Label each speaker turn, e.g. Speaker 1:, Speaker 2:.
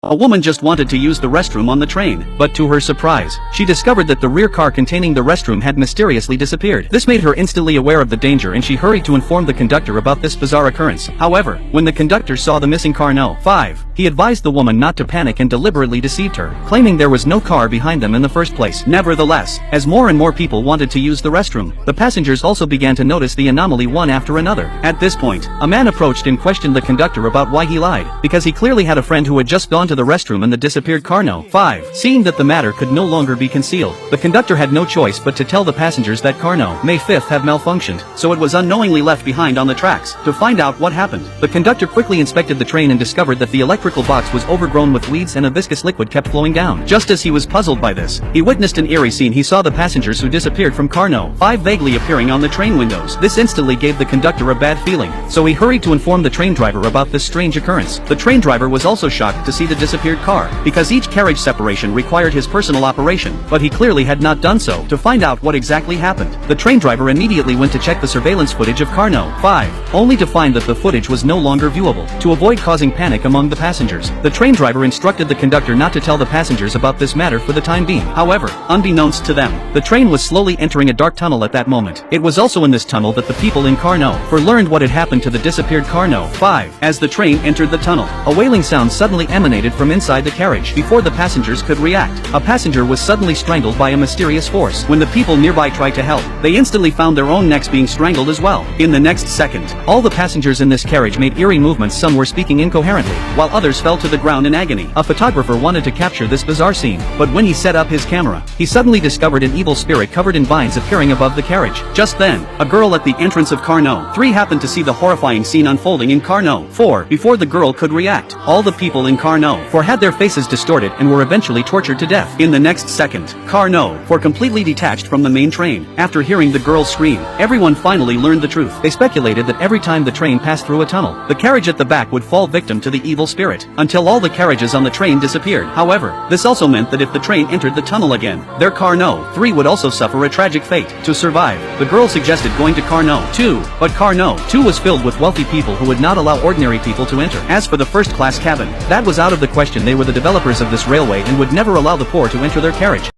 Speaker 1: A woman just wanted to use the restroom on the train, but to her surprise, she discovered that the rear car containing the restroom had mysteriously disappeared. This made her instantly aware of the danger and she hurried to inform the conductor about this bizarre occurrence. However, when the conductor saw the missing car No. 5, he advised the woman not to panic and deliberately deceived her, claiming there was no car behind them in the first place. Nevertheless, as more and more people wanted to use the restroom, the passengers also began to notice the anomaly one after another. At this point, a man approached and questioned the conductor about why he lied, because he clearly had a friend who had just gone to the restroom in the disappeared car No. 5. Seeing that the matter could no longer be concealed, the conductor had no choice but to tell the passengers that car No. May 5 had malfunctioned, so it was unknowingly left behind on the tracks. To find out what happened, the conductor quickly inspected the train and discovered that the electrical box was overgrown with weeds and a viscous liquid kept flowing down. Just as he was puzzled by this, he witnessed an eerie scene. He saw the passengers who disappeared from car No. 5 vaguely appearing on the train windows. This instantly gave the conductor a bad feeling, so he hurried to inform the train driver about this strange occurrence. The train driver was also shocked to see the disappeared car, because each carriage separation required his personal operation, but he clearly had not done so. To find out what exactly happened, the train driver immediately went to check the surveillance footage of car No. 5, only to find that the footage was no longer viewable. To avoid causing panic among the passengers, the train driver instructed the conductor not to tell the passengers about this matter for the time being. However, unbeknownst to them, the train was slowly entering a dark tunnel at that moment. It was also in this tunnel that the people in car No. 4 learned what had happened to the disappeared car No. 5. As the train entered the tunnel, a wailing sound suddenly emanated from inside the carriage. Before the passengers could react, a passenger was suddenly strangled by a mysterious force. When the people nearby tried to help, they instantly found their own necks being strangled as well. In the next second, all the passengers in this carriage made eerie movements. Some were speaking incoherently, while others fell to the ground in agony. A photographer wanted to capture this bizarre scene, but when he set up his camera, he suddenly discovered an evil spirit covered in vines appearing above the carriage. Just then, a girl at the entrance of car No. 3 happened to see the horrifying scene unfolding in car No. 4. Before the girl could react, all the people in car No. 4 had their faces distorted and were eventually tortured to death. In the next second, car No. 4 completely detached from the main train. After hearing the girl's scream, everyone finally learned the truth. They speculated that every time the train passed through a tunnel, the carriage at the back would fall victim to the evil spirit, until all the carriages on the train disappeared. However, this also meant that if the train entered the tunnel again, their car No. 3 would also suffer a tragic fate. To survive, the girl suggested going to car No. 2, but car No. 2 was filled with wealthy people who would not allow ordinary people to enter. As for the first-class cabin, that was out of the question. They were the developers of this railway and would never allow the poor to enter their carriage.